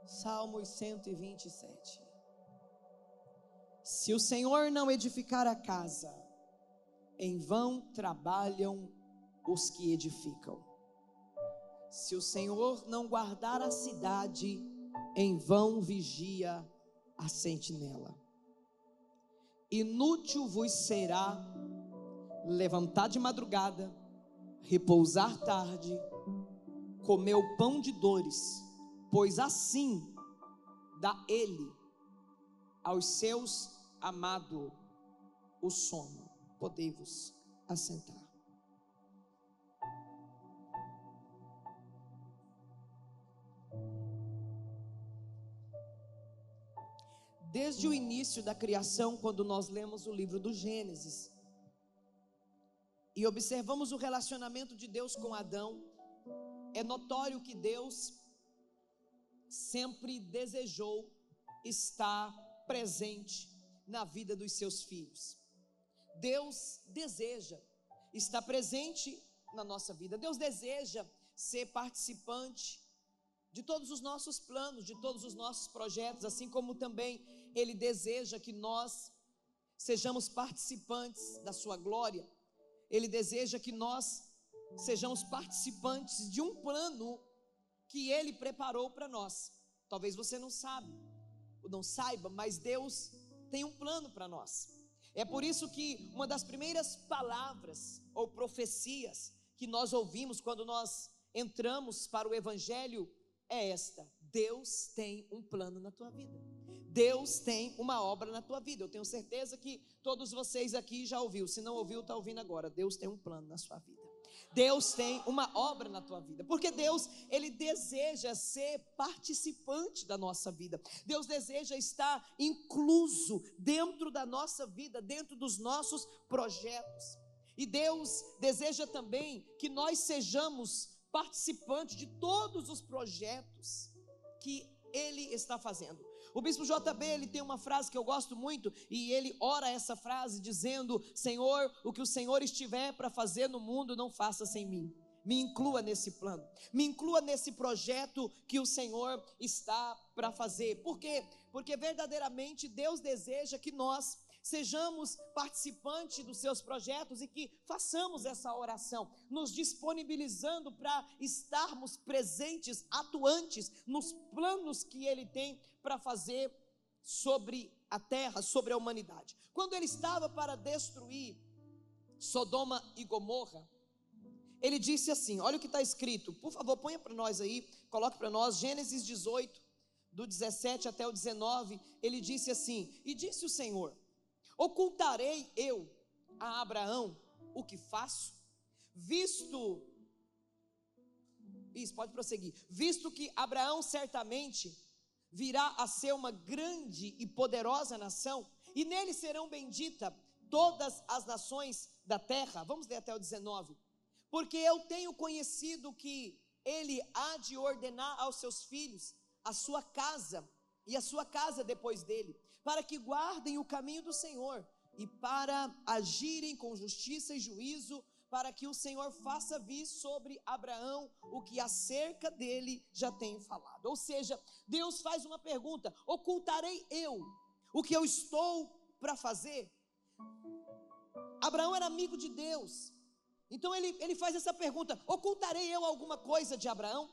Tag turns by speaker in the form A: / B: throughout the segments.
A: Salmos 127. Se o Senhor não edificar a casa, em vão trabalham os que edificam. Se o Senhor não guardar a cidade, em vão vigia a sentinela. Inútil vos será levantar de madrugada, repousar tarde, comer o pão de dores, pois assim dá ele aos seus amados o sono. Podei-vos assentar. Desde o início da criação, quando nós lemos o livro do Gênesis e observamos o relacionamento de Deus com Adão, é notório que Deus sempre desejou estar presente na vida dos seus filhos. Deus deseja estar presente na nossa vida. Deus deseja ser participante de todos os nossos planos, de todos os nossos projetos, assim como também Ele deseja que nós sejamos participantes da sua glória. Ele deseja que nós sejamos participantes de um plano que Ele preparou para nós. Talvez você não saiba, mas Deus tem um plano para nós. É por isso que uma das primeiras palavras ou profecias que nós ouvimos quando nós entramos para o Evangelho é esta: Deus tem um plano na tua vida. Deus tem uma obra na tua vida. Eu tenho certeza que todos vocês aqui já ouviram. Se não ouviu, está ouvindo agora. Deus tem um plano na sua vida. Deus tem uma obra na tua vida, porque Deus, Ele deseja ser participante da nossa vida. Deus deseja estar incluso dentro da nossa vida, dentro dos nossos projetos. E Deus deseja também que nós sejamos participantes de todos os projetos que Ele está fazendo. O bispo JB, ele tem uma frase que eu gosto muito, e ele ora essa frase dizendo: Senhor, o que o Senhor estiver para fazer no mundo, não faça sem mim. Me inclua nesse plano, me inclua nesse projeto que o Senhor está para fazer. Por quê? Porque verdadeiramente Deus deseja que nós sejamos participantes dos seus projetos e que façamos essa oração, nos disponibilizando para estarmos presentes, atuantes nos planos que Ele tem para fazer sobre a terra, sobre a humanidade. Quando Ele estava para destruir Sodoma e Gomorra, Ele disse assim, olha o que está escrito, por favor, ponha para nós aí, coloque para nós, Gênesis 18, do 17 até o 19, Ele disse assim: e disse o Senhor: ocultarei eu a Abraão o que faço, visto que Abraão certamente virá a ser uma grande e poderosa nação, e nele serão benditas todas as nações da terra. Vamos ler até o 19. Porque eu tenho conhecido que ele há de ordenar aos seus filhos a sua casa e a sua casa depois dele, para que guardem o caminho do Senhor e para agirem com justiça e juízo, para que o Senhor faça vir sobre Abraão o que acerca dele já tenho falado. Ou seja, Deus faz uma pergunta: ocultarei eu o que eu estou para fazer? Abraão era amigo de Deus, então ele faz essa pergunta: ocultarei eu alguma coisa de Abraão?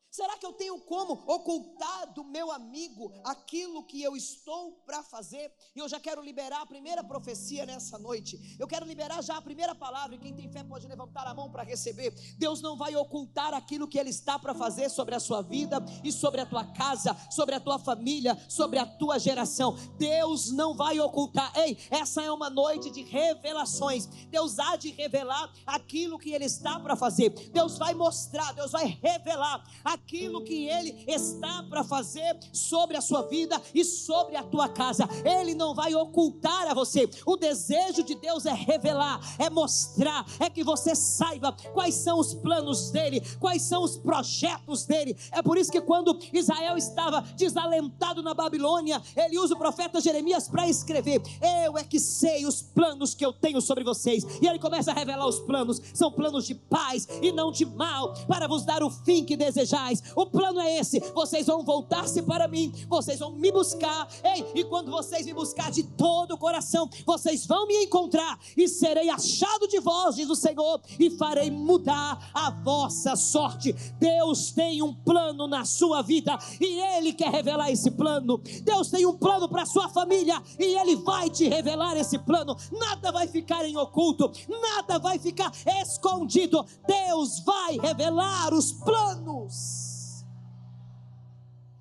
A: Será que eu tenho como ocultar do meu amigo aquilo que eu estou para fazer? E eu já quero liberar a primeira profecia nessa noite. Eu quero liberar já a primeira palavra, e quem tem fé pode levantar a mão para receber. Deus não vai ocultar aquilo que Ele está para fazer sobre a sua vida e sobre a tua casa, sobre a tua família, sobre a tua geração. Deus não vai ocultar. Ei, essa é uma noite de revelações. Deus há de revelar aquilo que Ele está para fazer. Deus vai mostrar, Deus vai revelar aquilo que Ele está para fazer sobre a sua vida e sobre a tua casa. Ele não vai ocultar a você. O desejo de Deus é revelar, é mostrar, é que você saiba quais são os planos dEle, quais são os projetos dEle. É por isso que quando Israel estava desalentado na Babilônia, ele usa o profeta Jeremias para escrever: eu é que sei os planos que eu tenho sobre vocês. E ele começa a revelar os planos. São planos de paz e não de mal, para vos dar o fim que desejais.
B: mais. O plano é esse: vocês vão voltar-se para mim, vocês vão me buscar, e quando vocês me buscar de todo o coração, vocês vão me encontrar, e serei achado de vós, diz o Senhor, e farei mudar a vossa sorte. Deus tem um plano na sua vida, e Ele quer revelar esse plano. Deus tem um plano para a sua família, e Ele vai te revelar esse plano. Nada vai ficar em oculto, nada vai ficar escondido. Deus vai revelar os planos.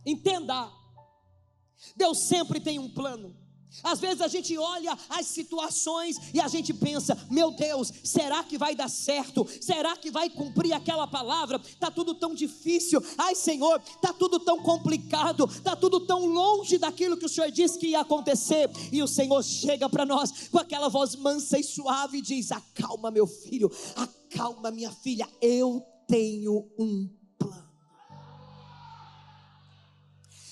B: Entenda, Deus sempre tem um plano. Às vezes a gente olha as situações e a gente pensa: meu Deus, será que vai dar certo? Será que vai cumprir aquela palavra? Está tudo tão difícil. Ai Senhor, está tudo tão complicado, está tudo tão longe daquilo que o Senhor disse que ia acontecer. E o Senhor chega para nós com aquela voz mansa e suave e diz: acalma meu filho, acalma minha filha, eu tenho um plano.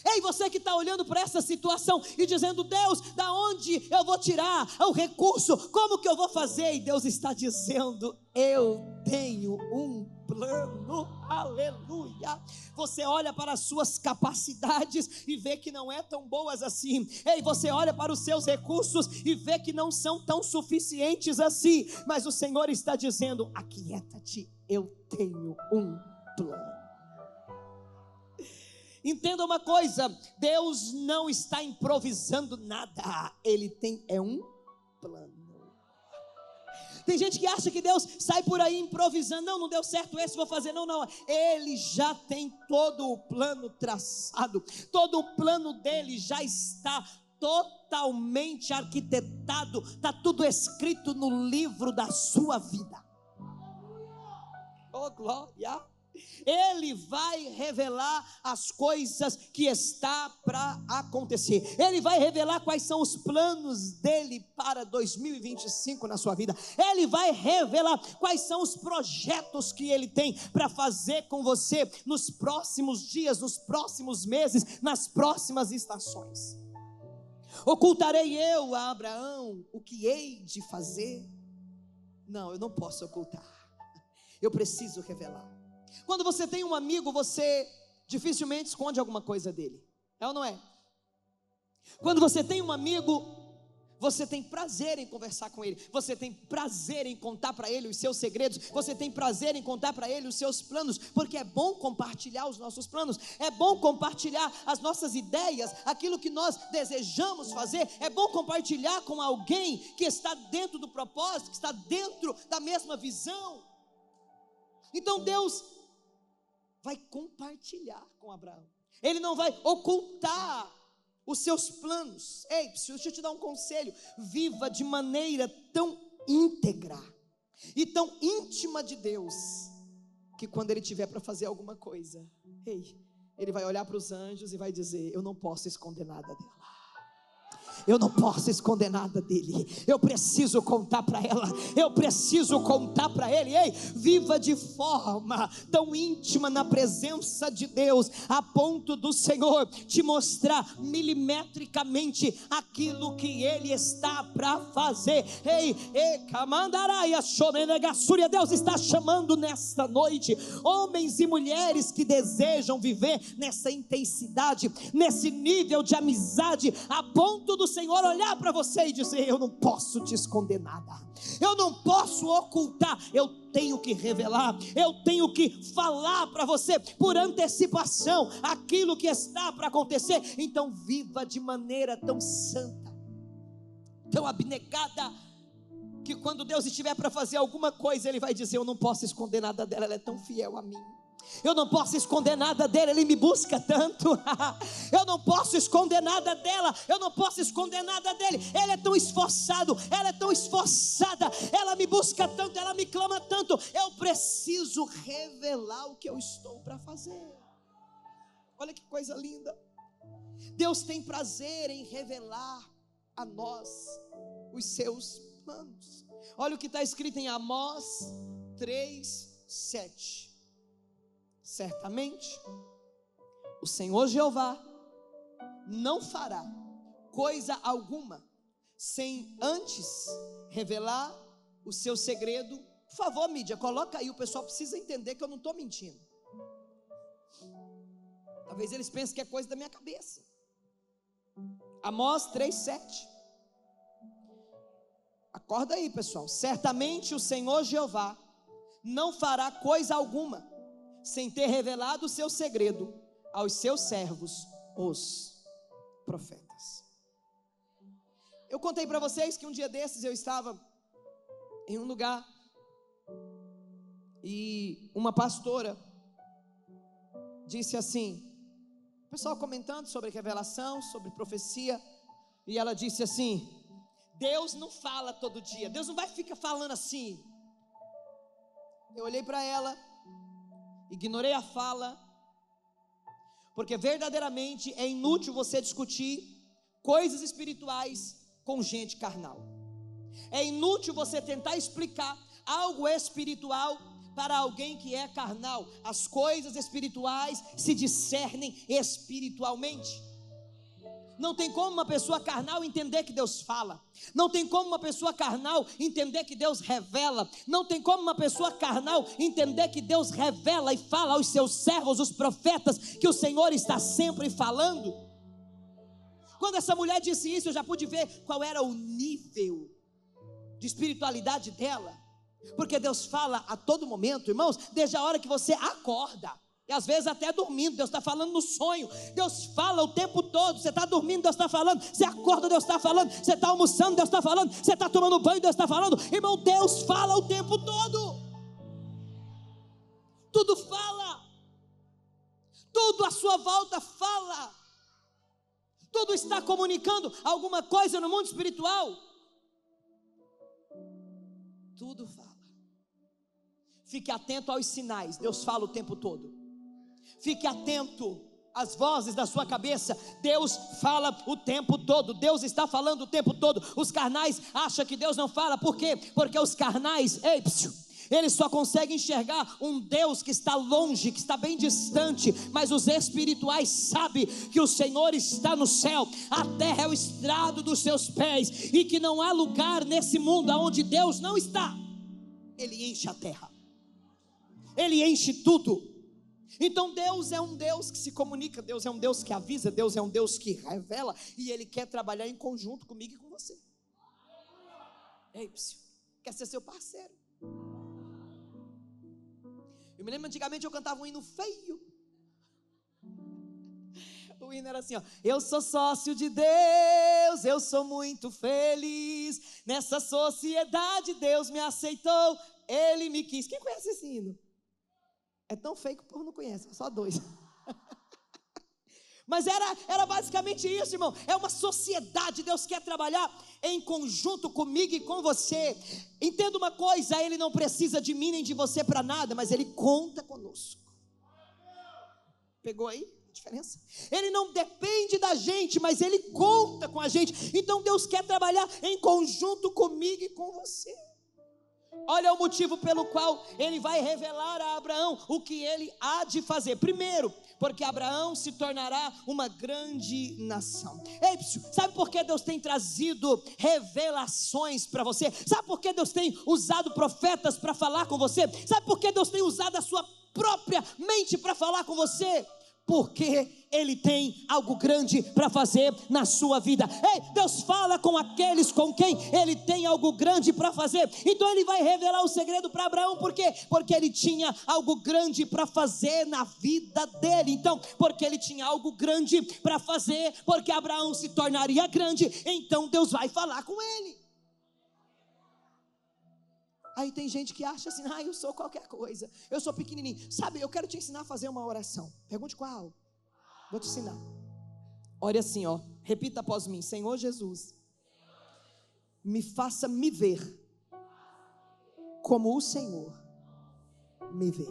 B: Ei, você que está olhando para essa situação e dizendo: Deus, da onde eu vou tirar o recurso? Como que eu vou fazer? E Deus está dizendo: eu tenho um plano. Aleluia. Você olha para as suas capacidades e vê que não é tão boas assim. Ei, você olha para os seus recursos e vê que não são tão suficientes assim. Mas o Senhor está dizendo: aquieta-te, eu tenho um plano. Entenda uma coisa: Deus não está improvisando nada, Ele tem um plano. Tem gente que acha que Deus sai por aí improvisando: não deu certo esse, vou fazer. Não, Ele já tem todo o plano traçado, todo o plano dele já está totalmente arquitetado, está tudo escrito no livro da sua vida. Oh glória! Ele vai revelar as coisas que está para acontecer. Ele vai revelar quais são os planos dele para 2025 na sua vida. Ele vai revelar quais são os projetos que ele tem para fazer com você nos próximos dias, nos próximos meses, nas próximas estações. Ocultarei eu a Abraão o que hei de fazer? Não, eu não posso ocultar. Eu preciso revelar. Quando você tem um amigo, você dificilmente esconde alguma coisa dele, é ou não é? Quando você tem um amigo, você tem prazer em conversar com ele, você tem prazer em contar para ele os seus segredos, você tem prazer em contar para ele os seus planos, porque é bom compartilhar os nossos planos, é bom compartilhar as nossas ideias, aquilo que nós desejamos fazer, é bom compartilhar com alguém que está dentro do propósito, que está dentro da mesma visão. Então Deus vai compartilhar com Abraão, Ele não vai ocultar os seus planos. Ei, deixa eu te dar um conselho: viva de maneira tão íntegra e tão íntima de Deus, que quando Ele tiver para fazer alguma coisa, ei, Ele vai olhar para os anjos e vai dizer: eu não posso esconder nada dela, eu não posso esconder nada dele, eu preciso contar para ela, eu preciso contar para ele. Ei, viva de forma tão íntima na presença de Deus, a ponto do Senhor te mostrar milimetricamente aquilo que Ele está para fazer. Ei, Deus está chamando nesta noite homens e mulheres que desejam viver nessa intensidade, nesse nível de amizade, a ponto do Senhor olhar para você e dizer: eu não posso te esconder nada, eu não posso ocultar, eu tenho que revelar, eu tenho que falar para você por antecipação aquilo que está para acontecer. Então viva de maneira tão santa, tão abnegada, que quando Deus estiver para fazer alguma coisa, Ele vai dizer: eu não posso esconder nada dela, ela é tão fiel a mim, eu não posso esconder nada dele, ele me busca tanto. Eu não posso esconder nada dela, eu não posso esconder nada dele, ele é tão esforçado, ela é tão esforçada, ela me busca tanto, ela me clama tanto. Eu preciso revelar o que eu estou para fazer. Olha que coisa linda. Deus tem prazer em revelar a nós os seus planos. Olha o que está escrito em Amós 3:7. Certamente o Senhor Jeová não fará coisa alguma sem antes revelar o seu segredo. Por favor, mídia, coloca aí, o pessoal precisa entender que eu não estou mentindo.
A: Talvez eles pensem que é coisa da minha cabeça. Amós 3:7. Acorda aí, pessoal. Certamente o Senhor Jeová não fará coisa alguma sem ter revelado o seu segredo aos seus servos, os profetas. Eu contei para vocês que um dia desses eu estava em um lugar e uma pastora disse assim, o pessoal comentando sobre revelação, sobre profecia, e ela disse assim: Deus não fala todo dia, Deus não vai ficar falando assim. Eu olhei para ela, ignorei a fala, porque verdadeiramente é inútil você discutir coisas espirituais com gente carnal. É inútil você tentar explicar algo espiritual para alguém que é carnal. As coisas espirituais se discernem espiritualmente. Não tem como uma pessoa carnal entender que Deus fala. Não tem como uma pessoa carnal entender que Deus revela. Não tem como uma pessoa carnal entender que Deus revela e fala aos seus servos, os profetas, que o Senhor está sempre falando. Quando essa mulher disse isso, eu já pude ver qual era o nível de espiritualidade dela. Porque Deus fala a todo momento, irmãos, desde a hora que você acorda. E às vezes até dormindo, Deus está falando no sonho. Deus fala o tempo todo. Você está dormindo, Deus está falando. Você acorda, Deus está falando. Você está almoçando, Deus está falando. Você está tomando banho, Deus está falando. Irmão, Deus fala o tempo todo. Tudo fala. Tudo à sua volta fala. Tudo está comunicando alguma coisa no mundo espiritual. Tudo fala. Fique atento aos sinais. Deus fala o tempo todo. Fique atento às vozes da sua cabeça. Deus fala o tempo todo. Deus está falando o tempo todo. Os carnais acham que Deus não fala. Por quê? Porque os carnais, eles só conseguem enxergar um Deus que está longe, que está bem distante. Mas os espirituais sabem que o Senhor está no céu. A terra é o estrado dos seus pés, e que não há lugar nesse mundo onde Deus não está. Ele enche a terra. Ele enche tudo. Então Deus é um Deus que se comunica. Deus é um Deus que avisa. Deus é um Deus que revela. E Ele quer trabalhar em conjunto comigo e com você. Quer ser seu parceiro. Eu me lembro antigamente eu cantava um hino feio. O hino era assim, ó: eu sou sócio de Deus, eu sou muito feliz. Nessa sociedade Deus me aceitou, Ele me quis. Quem conhece esse hino? É tão feio que o povo não conhece, só dois. Mas era basicamente isso, irmão. É uma sociedade. Deus quer trabalhar em conjunto comigo e com você. Entenda uma coisa: Ele não precisa de mim nem de você para nada, mas Ele conta conosco. Pegou aí a diferença? Ele não depende da gente, mas Ele conta com a gente. Então Deus quer trabalhar em conjunto comigo e com você. Olha o motivo pelo qual Ele vai revelar a Abraão o que ele há de fazer. Primeiro, porque Abraão se tornará uma grande nação. Sabe por que Deus tem trazido revelações para você? Sabe por que Deus tem usado profetas para falar com você? Sabe por que Deus tem usado a sua própria mente para falar com você? Porque Ele tem algo grande para fazer na sua vida. Deus fala com aqueles com quem Ele tem algo grande para fazer. Então Ele vai revelar o segredo para Abraão. Por quê? Porque Ele tinha algo grande para fazer na vida dele. Então, porque Ele tinha algo grande para fazer, porque Abraão se tornaria grande, então Deus vai falar com ele. Aí tem gente que acha assim: eu sou qualquer coisa, eu sou pequenininho. Sabe, eu quero te ensinar a fazer uma oração. Pergunte qual? Vou te ensinar. Ore assim, ó. Repita após mim: Senhor Jesus, me faça me ver como o Senhor me vê.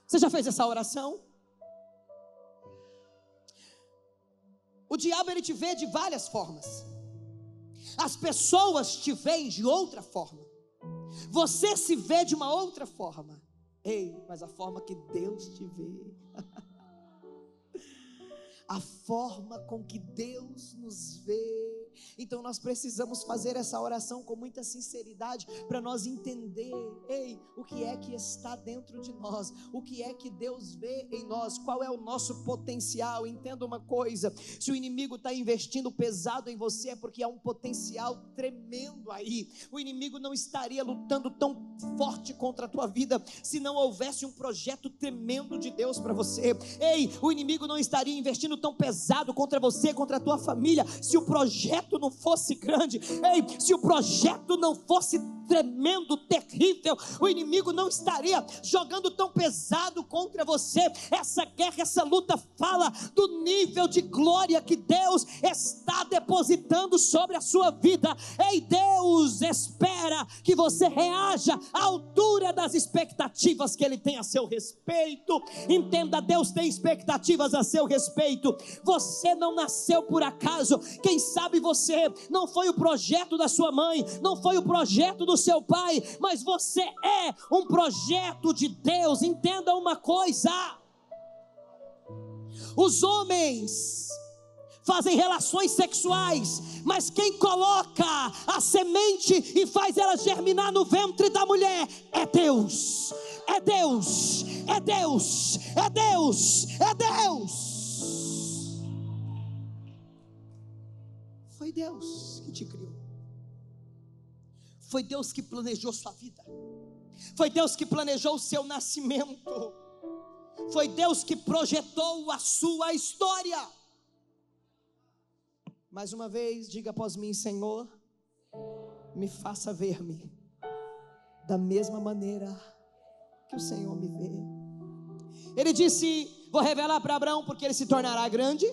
A: Você já fez essa oração? O diabo, ele te vê de várias formas. As pessoas te veem de outra forma. Você se vê de uma outra forma. Mas a forma que Deus te vê.
B: a forma com que Deus nos vê. Então nós precisamos fazer essa oração com muita sinceridade, para nós entender, o que é que está dentro de nós, o que é que Deus vê em nós, qual é o nosso potencial. Entenda uma coisa: se o inimigo está investindo pesado em você, é porque há um potencial tremendo aí. O inimigo não estaria lutando tão forte contra a tua vida, se não houvesse um projeto tremendo de Deus para você. O inimigo não estaria investindo tão pesado contra você, contra a tua família, se o projeto não fosse grande. Se o projeto não fosse tremendo, terrível, o inimigo não estaria jogando tão pesado contra você. Essa guerra, essa luta fala do nível de glória que Deus está depositando sobre a sua vida. Deus espera que você reaja à altura das expectativas que Ele tem a seu respeito. Entenda, Deus tem expectativas a seu respeito. Você não nasceu por acaso. Quem sabe você não foi o projeto da sua mãe, não foi o projeto do seu pai, mas você é um projeto de Deus. Entenda uma coisa: os homens fazem relações sexuais, mas quem coloca a semente e faz ela germinar no ventre da mulher é Deus. É Deus, é Deus, é Deus, é Deus. Foi Deus que te criou. Foi Deus que planejou sua vida. Foi Deus que planejou o seu nascimento. Foi Deus que projetou a sua história. Mais uma vez, diga após mim: Senhor, me faça ver-me da mesma maneira que o Senhor me vê. Ele disse: vou revelar para Abraão, porque ele se tornará grande,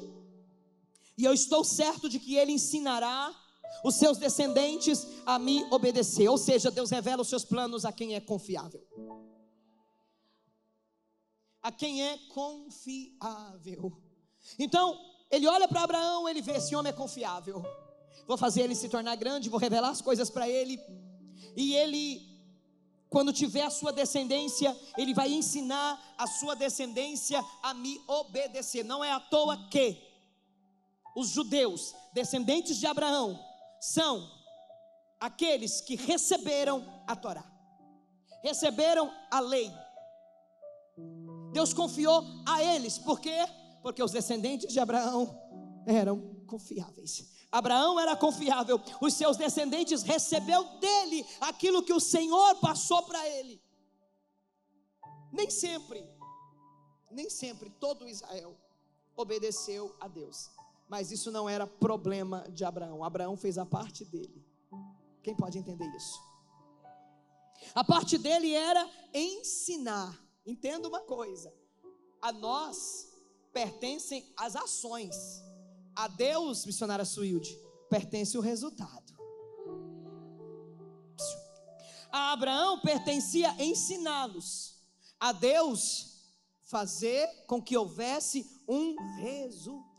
B: e eu estou certo de que ele ensinará os seus descendentes a me obedecer. Ou seja, Deus revela os seus planos a quem é confiável. A quem é confiável. Então, ele olha para Abraão, ele vê: esse homem é confiável. Vou fazer ele se tornar grande, vou revelar as coisas para ele. E ele, quando tiver a sua descendência, ele vai ensinar a sua descendência a me obedecer. Não é à toa que os judeus, descendentes de Abraão, são aqueles que receberam a Torá, receberam a lei. Deus confiou a eles. Por quê? Porque os descendentes de Abraão eram confiáveis. Abraão era confiável. Os seus descendentes recebeu dele aquilo que o Senhor passou para ele. Nem sempre todo Israel obedeceu a Deus, mas isso não era problema de Abraão. Abraão fez a parte dele. Quem pode entender isso? A parte dele era ensinar. Entenda uma coisa: a nós pertencem as ações, a Deus, missionária Suílde, pertence o resultado. A Abraão pertencia ensiná-los, a Deus fazer com que houvesse um resultado.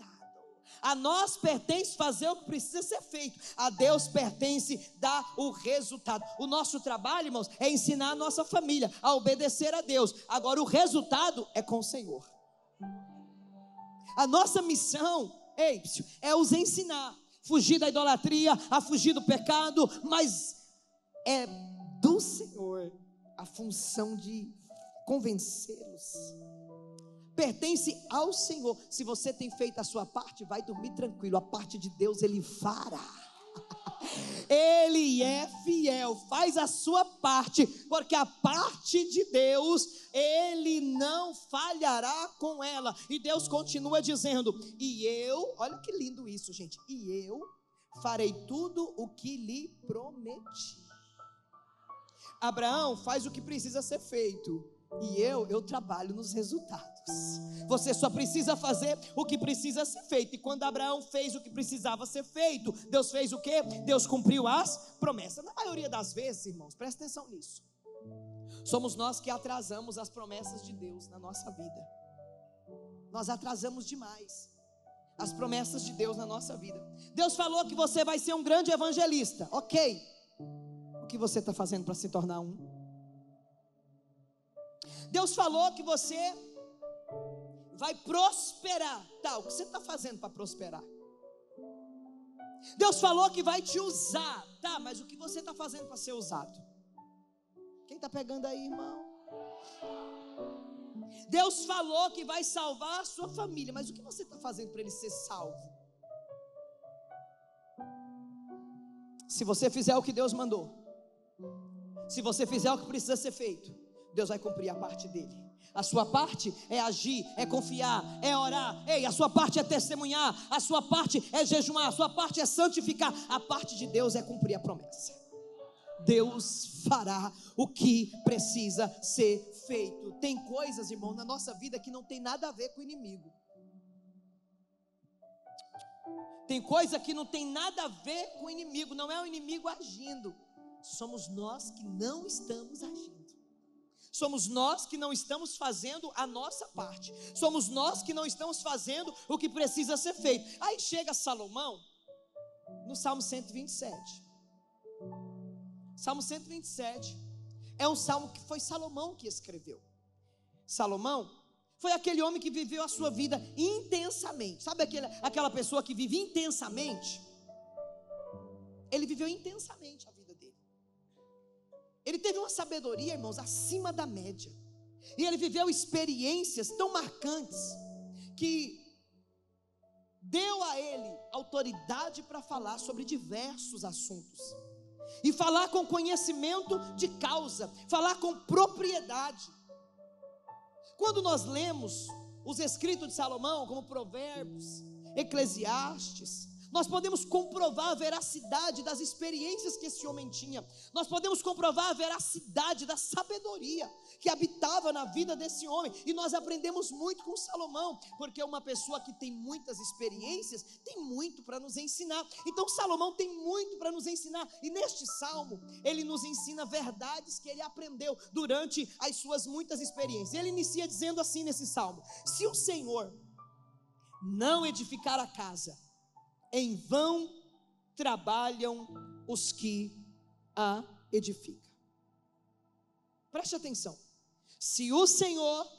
B: A nós pertence fazer o que precisa ser feito, a Deus pertence dar o resultado. O nosso trabalho, irmãos, é ensinar a nossa família a obedecer a Deus. Agora o resultado é com o Senhor. A nossa missão, é os ensinar, fugir da idolatria, a fugir do pecado, mas é do Senhor a função de convencê-los. Pertence ao Senhor. Se você tem feito a sua parte, vai dormir tranquilo. A parte de Deus Ele fará. Ele é fiel. Faz a sua parte, porque a parte de Deus Ele não falhará com ela. E Deus continua dizendo: e eu, olha que lindo isso, gente, e eu farei tudo o que lhe prometi. Abraão faz o que precisa ser feito, e eu trabalho nos resultados. Você só precisa fazer o que precisa ser feito. E quando Abraão fez o que precisava ser feito, Deus fez o quê? Deus cumpriu as promessas. Na maioria das vezes, irmãos, presta atenção nisso, somos nós que atrasamos as promessas de Deus na nossa vida. Nós atrasamos demais as promessas de Deus na nossa vida. Deus falou que você vai ser um grande evangelista. Ok, o que você está fazendo para se tornar um? Deus falou que você vai prosperar. Tá, o que você está fazendo para prosperar? Deus falou que vai te usar. Tá, mas o que você está fazendo para ser usado? Quem está pegando aí, irmão? Deus falou que vai salvar a sua família, mas o que você está fazendo para ele ser salvo? Se você fizer o que Deus mandou, se você fizer o que precisa ser feito, Deus vai cumprir a parte dele. A sua parte é agir, é confiar, é orar. Ei, a sua parte é testemunhar, a sua parte é jejuar, a sua parte é santificar. A parte de Deus é cumprir a promessa. Deus fará o que precisa ser feito. Tem coisas, irmão, na nossa vida que não tem nada a ver com o inimigo. Tem coisa que não tem nada a ver com o inimigo. Não é o inimigo agindo, somos nós que não estamos agindo. Somos nós que não estamos fazendo a nossa parte. Somos nós que não estamos fazendo o que precisa ser feito. Aí chega Salomão no Salmo 127. Salmo 127 é um salmo que foi Salomão que escreveu. Salomão foi aquele homem que viveu a sua vida intensamente. Sabe aquela pessoa que vive intensamente? Ele viveu intensamente a vida dele. Ele teve uma sabedoria, irmãos, acima da média. E ele viveu experiências tão marcantes que deu a ele autoridade para falar sobre diversos assuntos. E falar com conhecimento de causa, falar com propriedade. Quando nós lemos os escritos de Salomão, como Provérbios, Eclesiastes, nós podemos comprovar a veracidade das experiências que esse homem tinha. Nós podemos comprovar a veracidade da sabedoria que habitava na vida desse homem. E nós aprendemos muito com Salomão, porque uma pessoa que tem muitas experiências tem muito para nos ensinar. Então Salomão tem muito para nos ensinar. E neste salmo ele nos ensina verdades que ele aprendeu durante as suas muitas experiências. Ele inicia dizendo assim nesse salmo: se o Senhor não edificar a casa, em vão trabalham os que a edificam. Preste atenção. Se o Senhor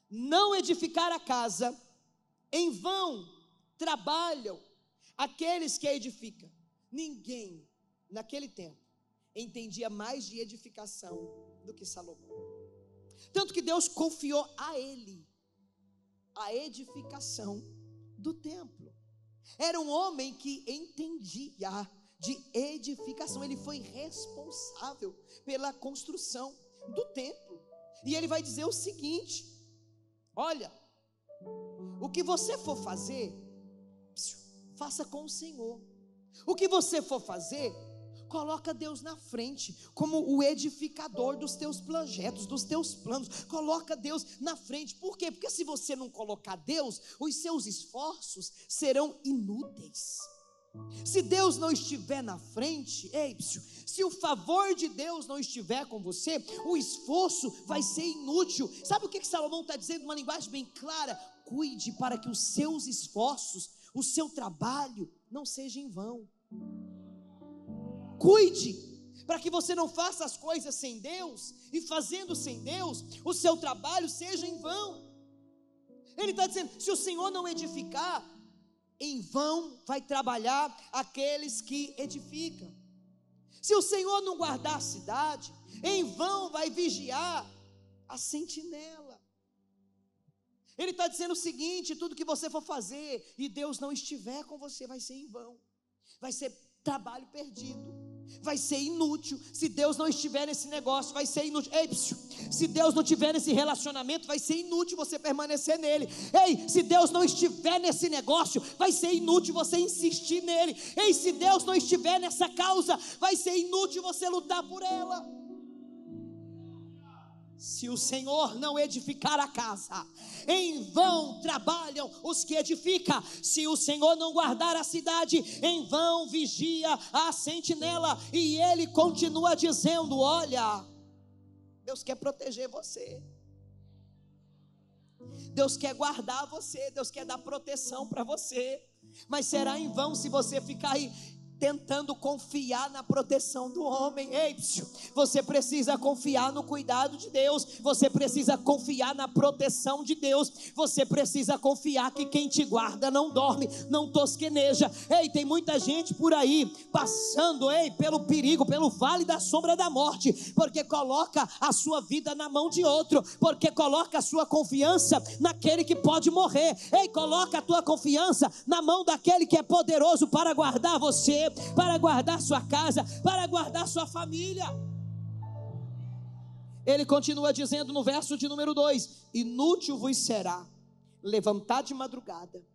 B: não edificar a casa, em vão trabalham aqueles que a edificam. Ninguém naquele tempo entendia mais de edificação do que Salomão. Tanto que Deus confiou a ele a edificação do templo. Era um homem que entendia de edificação. Ele foi responsável pela construção do templo. E ele vai dizer o seguinte: olha, o que você for fazer, faça com o Senhor. O que você for fazer, coloca Deus na frente, como o edificador dos teus projetos, dos teus planos. Coloca Deus na frente. Por quê? Porque se você não colocar Deus, os seus esforços serão inúteis. Se Deus não estiver na frente, se o favor de Deus não estiver com você, o esforço vai ser inútil. Sabe o que Salomão está dizendo? Uma linguagem bem clara: cuide para que os seus esforços, o seu trabalho não seja em vão. Cuide para que você não faça as coisas sem Deus, e fazendo sem Deus, o seu trabalho seja em vão. Ele está dizendo: se o Senhor não edificar, em vão vai trabalhar aqueles que edificam. Se o Senhor não guardar a cidade, em vão vai vigiar a sentinela. Ele está dizendo o seguinte: tudo que você for fazer e Deus não estiver com você, vai ser em vão, vai ser trabalho perdido, vai ser inútil. Se Deus não estiver nesse negócio, vai ser inútil. Se Deus não estiver nesse relacionamento, vai ser inútil você permanecer nele. Se Deus não estiver nesse negócio, vai ser inútil você insistir nele. Se Deus não estiver nessa causa, vai ser inútil você lutar por ela. Se o Senhor não edificar a casa, em vão trabalham os que edificam. Se o Senhor não guardar a cidade, em vão vigia a sentinela. E ele continua dizendo: olha, Deus quer proteger você, Deus quer guardar você, Deus quer dar proteção para você, mas será em vão se você ficar aí tentando confiar na proteção do homem. Ei, você precisa confiar no cuidado de Deus, você precisa confiar na proteção de Deus, você precisa confiar que quem te guarda não dorme, não tosqueneja. Ei, tem muita gente por aí passando, pelo perigo, pelo vale da sombra da morte, porque coloca a sua vida na mão de outro, porque coloca a sua confiança naquele que pode morrer. Ei, coloca a tua confiança na mão daquele que é poderoso para guardar você, para guardar sua casa, para guardar sua família. Ele continua dizendo no verso de número 2: inútil vos será levantar de madrugada,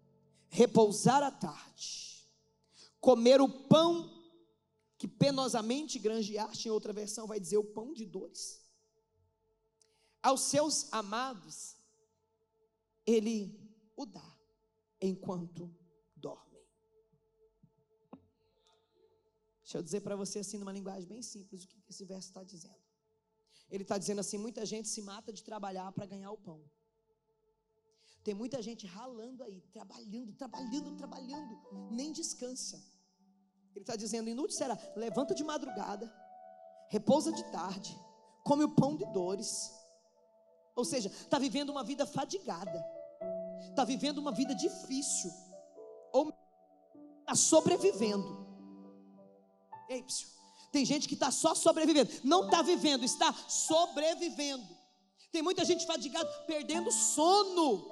B: repousar à tarde, comer o pão que penosamente granjeaste. Em outra versão vai dizer o pão de dores. Aos seus amados ele o dá enquanto dorme. Deixa eu dizer para você assim, numa linguagem bem simples, o que esse verso está dizendo. Ele está dizendo assim: muita gente se mata de trabalhar para ganhar o pão. Tem muita gente ralando aí, trabalhando, nem descansa. Ele está dizendo: inútil será, levanta de madrugada, repousa de tarde, come o pão de dores. Ou seja, está vivendo uma vida fadigada, está vivendo uma vida difícil, ou está sobrevivendo. Ei, tem gente que está só sobrevivendo, não está vivendo, está sobrevivendo. Tem muita gente fadigada, perdendo sono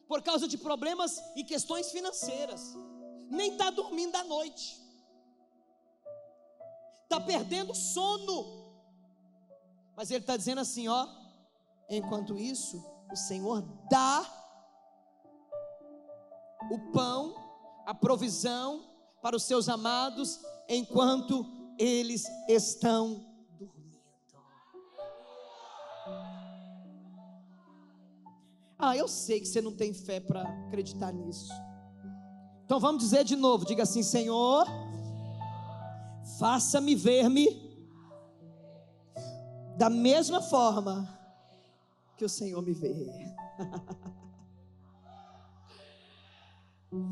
B: por causa de problemas e questões financeiras, nem está dormindo à noite, está perdendo sono. Mas ele está dizendo assim, enquanto isso, o Senhor dá o pão, a provisão para os seus amados, enquanto eles estão dormindo. Eu sei que você não tem fé para acreditar nisso. Então vamos dizer de novo, diga assim: Senhor, faça-me ver-me da mesma forma que o Senhor me vê.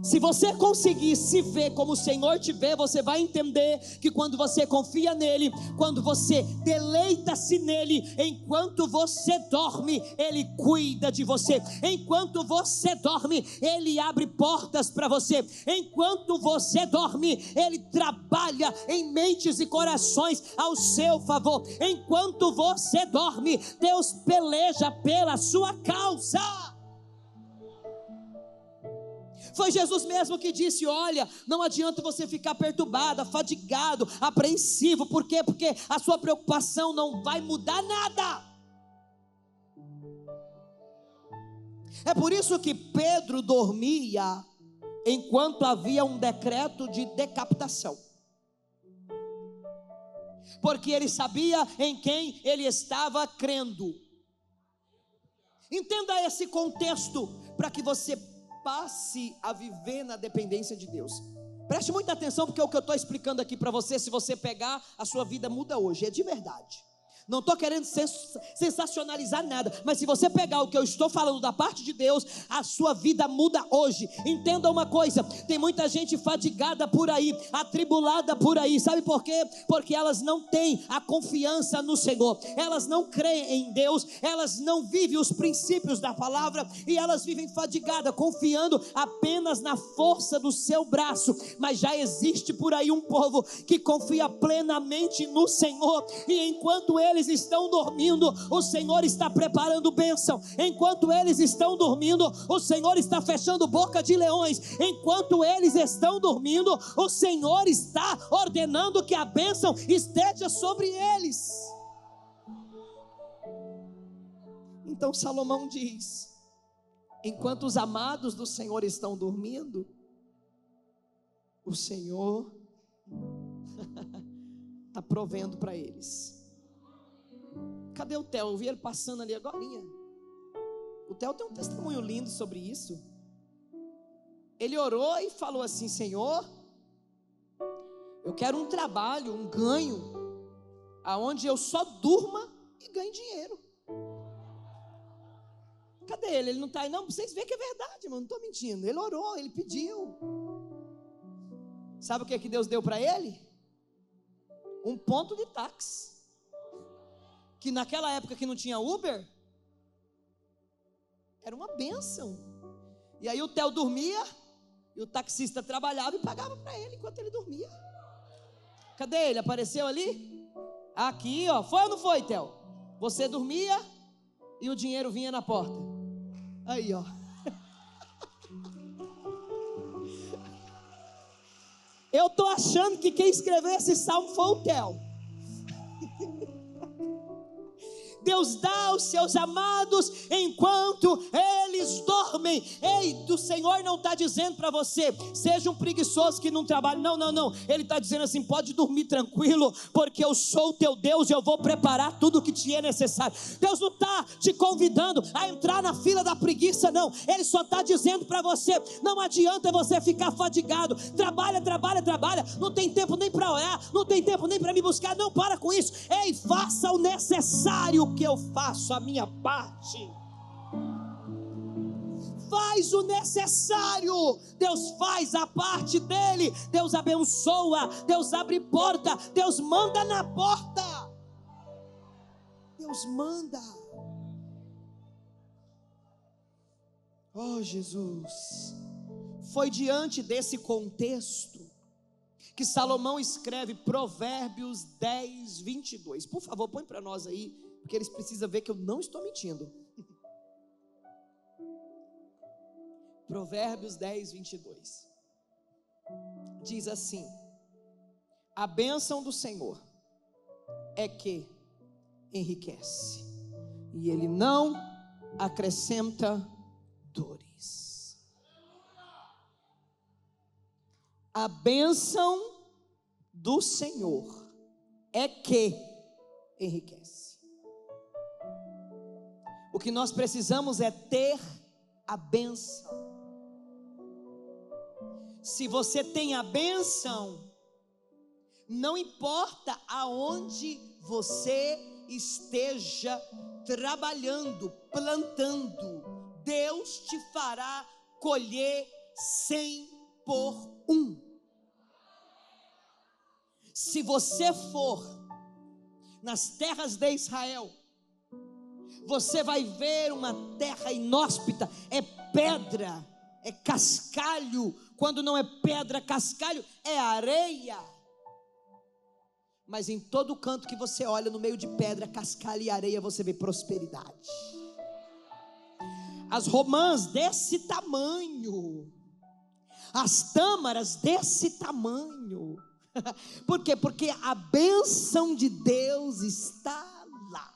B: Se você conseguir se ver como o Senhor te vê, você vai entender que quando você confia nele, quando você deleita-se nele, enquanto você dorme, ele cuida de você. Enquanto você dorme, ele abre portas para você. Enquanto você dorme, ele trabalha em mentes e corações ao seu favor. Enquanto você dorme, Deus peleja pela sua causa. Foi Jesus mesmo que disse: olha, não adianta você ficar perturbado, fadigado, apreensivo. Por quê? Porque a sua preocupação não vai mudar nada. É por isso que Pedro dormia enquanto havia um decreto de decapitação, porque ele sabia em quem ele estava crendo. Entenda esse contexto para que você passe a viver na dependência de Deus. Preste muita atenção, porque o que eu estou explicando aqui para você, se você pegar, a sua vida muda hoje, é de verdade. Não estou querendo sensacionalizar nada, mas se você pegar o que eu estou falando da parte de Deus, a sua vida muda hoje. Entenda uma coisa: tem muita gente fadigada por aí, atribulada por aí. Sabe por quê? Porque elas não têm a confiança no Senhor, elas não creem em Deus, elas não vivem os princípios da palavra, e elas vivem fadigadas, confiando apenas na força do seu braço. Mas já existe por aí um povo que confia plenamente no Senhor, e enquanto eles estão dormindo, o Senhor está preparando bênção. Enquanto eles estão dormindo, o Senhor está fechando boca de leões. Enquanto eles estão dormindo, o Senhor está ordenando que a bênção esteja sobre eles. Então Salomão diz: enquanto os amados do Senhor estão dormindo, o Senhor está provendo para eles. Cadê o Theo? Eu vi ele passando ali agorinha. O Theo tem um testemunho lindo sobre isso. Ele orou e falou assim: Senhor, eu quero um trabalho, um ganho, aonde eu só durma e ganhe dinheiro. Cadê ele? Ele não está aí, não. Vocês veem que é verdade, mano, não estou mentindo. Ele orou, ele pediu. Sabe o que Deus deu para ele? Um ponto de táxi. Que naquela época que não tinha Uber, era uma bênção. E aí o Theo dormia, e o taxista trabalhava e pagava para ele enquanto ele dormia. Cadê ele? Apareceu ali? Aqui, ó. Foi ou não foi, Theo? Você dormia e o dinheiro vinha na porta. Aí, ó. Eu tô achando que quem escreveu esse salmo foi o Theo. Deus dá aos seus amados enquanto eles dormem. Ei, o Senhor não está dizendo para você, seja um preguiçoso que não trabalha. Não, não, não. Ele está dizendo assim, pode dormir tranquilo, porque eu sou o teu Deus e eu vou preparar tudo o que te é necessário. Deus não está te convidando a entrar na fila da preguiça, não. Ele só está dizendo para você, não adianta você ficar fadigado. Trabalha, trabalha, trabalha. Não tem tempo nem para orar, não tem tempo nem para me buscar. Não, para com isso. Ei, faça o necessário, que eu faço a minha parte. Faz o necessário. Deus faz a parte dele. Deus abençoa, Deus abre porta, Deus manda na porta. Deus manda. Oh, Jesus. Foi diante desse contexto que Salomão escreve Provérbios 10, 22. Por favor, põe para nós aí, porque eles precisam ver que eu não estou mentindo. Provérbios 10, 22. Diz assim: a bênção do Senhor é que enriquece, e Ele não acrescenta dores. A bênção do Senhor é que enriquece. O que nós precisamos é ter a bênção. Se você tem a bênção, não importa aonde você esteja trabalhando, plantando, Deus te fará colher 100 por 1. Se você for nas terras de Israel, você vai ver uma terra inóspita, é pedra, é cascalho. Quando não é pedra, cascalho, é areia. Mas em todo canto que você olha, no meio de pedra, cascalho e areia, você vê prosperidade. As romãs desse tamanho, as tâmaras desse tamanho. Por quê? Porque a bênção de Deus está lá.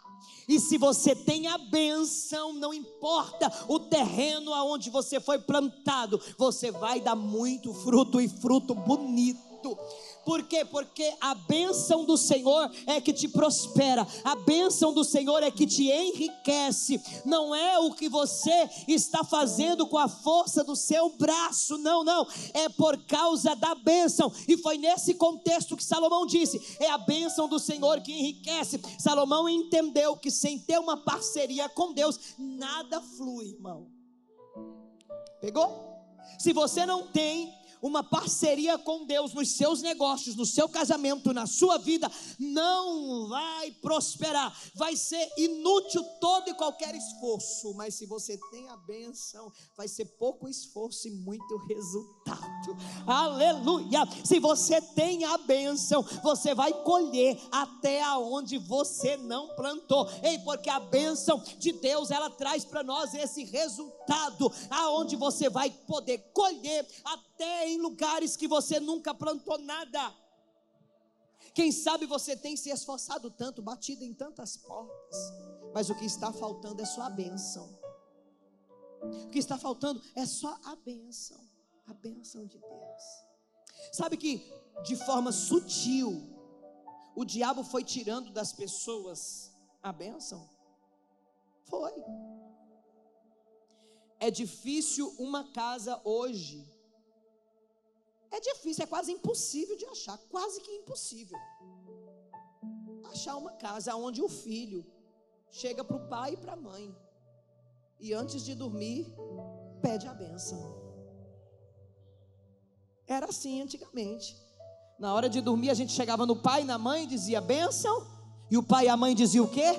B: E se você tem a bênção, não importa o terreno aonde você foi plantado, você vai dar muito fruto, e fruto bonito. Por quê? Porque a bênção do Senhor é que te prospera, a bênção do Senhor é que te enriquece. Não é o que você está fazendo com a força do seu braço, não, não, é por causa da bênção. E foi nesse contexto que Salomão disse, é a bênção do Senhor que enriquece. Salomão entendeu que sem ter uma parceria com Deus, nada flui, irmão. Pegou? Se você não tem uma parceria com Deus nos seus negócios, no seu casamento, na sua vida, não vai prosperar, vai ser inútil todo e qualquer esforço. Mas se você tem a bênção, vai ser pouco esforço e muito resultado. Aleluia! Se você tem a bênção, você vai colher até aonde você não plantou. Ei, porque a bênção de Deus, ela traz para nós esse resultado, aonde você vai poder colher até em lugares que você nunca plantou nada. Quem sabe você tem se esforçado tanto, batido em tantas portas, mas o que está faltando é só a bênção. O que está faltando é só a bênção de Deus. Sabe que de forma sutil o diabo foi tirando das pessoas a bênção? Foi. É difícil uma casa hoje. É difícil, é quase impossível de achar, quase que impossível achar uma casa onde o filho chega para o pai e para a mãe e antes de dormir pede a bênção. Era assim antigamente. Na hora de dormir a gente chegava no pai e na mãe e dizia bênção, e o pai e a mãe diziam o quê?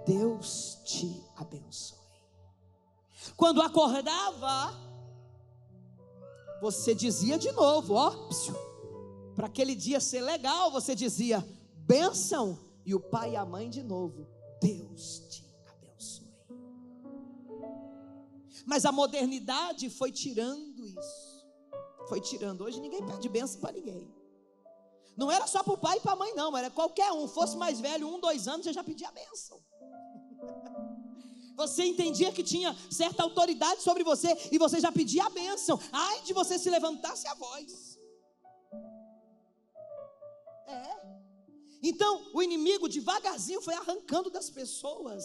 B: Deus te abençoe. Quando acordava, você dizia de novo, ó, para aquele dia ser legal, você dizia bênção, e o pai e a mãe de novo, Deus te abençoe. Mas a modernidade foi tirando isso, foi tirando. Hoje ninguém pede bênção para ninguém. Não era só para o pai e para a mãe não, era qualquer um, fosse mais velho, 1, 2 anos, você já pedia a bênção. Você entendia que tinha certa autoridade sobre você, e você já pedia a bênção. Ai de você se levantasse a voz. Então o inimigo devagarzinho foi arrancando das pessoas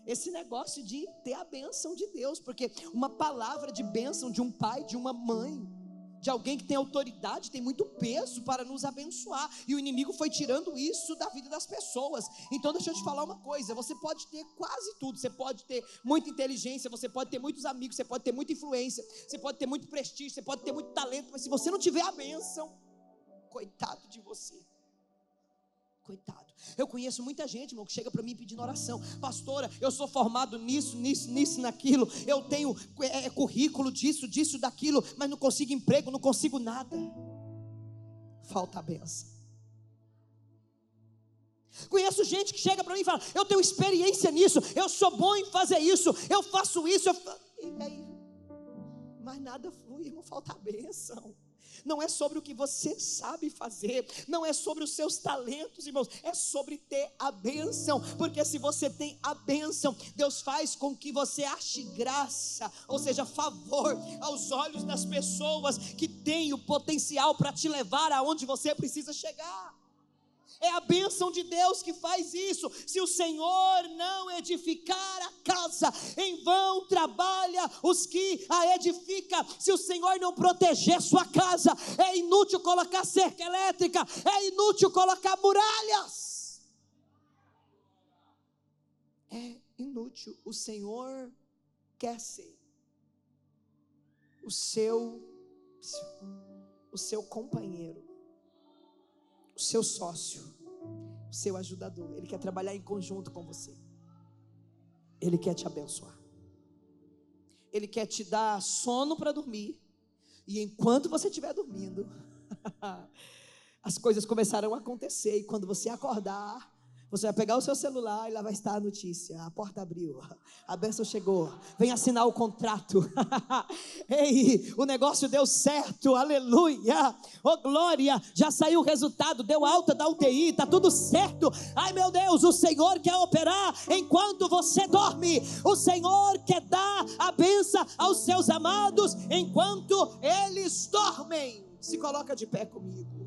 B: esse negócio de ter a bênção de Deus, porque uma palavra de bênção de um pai, de uma mãe, de alguém que tem autoridade, tem muito peso para nos abençoar, e o inimigo foi tirando isso da vida das pessoas. Então deixa eu te falar uma coisa, você pode ter quase tudo, você pode ter muita inteligência, você pode ter muitos amigos, você pode ter muita influência, você pode ter muito prestígio, você pode ter muito talento, mas se você não tiver a bênção, coitado de você. Coitado. Eu conheço muita gente, irmão, que chega para mim pedindo oração. Pastora, eu sou formado nisso, naquilo. Eu tenho currículo disso, daquilo, mas não consigo emprego, não consigo nada. Falta a benção. Conheço gente que chega para mim e fala: eu tenho experiência nisso, eu sou bom em fazer isso, eu faço isso. E aí, mas nada flui, irmão, falta a benção. Não é sobre o que você sabe fazer, não é sobre os seus talentos, irmãos, é sobre ter a bênção, porque se você tem a bênção, Deus faz com que você ache graça, ou seja, favor aos olhos das pessoas que têm o potencial para te levar aonde você precisa chegar. É a bênção de Deus que faz isso. Se o Senhor não edificar a casa, em vão trabalha os que a edificam. Se o Senhor não proteger sua casa, é inútil colocar cerca elétrica, é inútil colocar muralhas. É inútil. O Senhor quer ser o seu companheiro, o seu sócio, o seu ajudador. Ele quer trabalhar em conjunto com você. Ele quer te abençoar. Ele quer te dar sono para dormir. E enquanto você estiver dormindo, as coisas começarão a acontecer. E quando você acordar, você vai pegar o seu celular e lá vai estar a notícia: a porta abriu, a bênção chegou, vem assinar o contrato. Ei, o negócio deu certo, aleluia, oh glória, já saiu o resultado, deu alta da UTI, está tudo certo. Ai meu Deus, o Senhor quer operar enquanto você dorme. O Senhor quer dar a bênção aos seus amados enquanto eles dormem. Se coloca de pé comigo.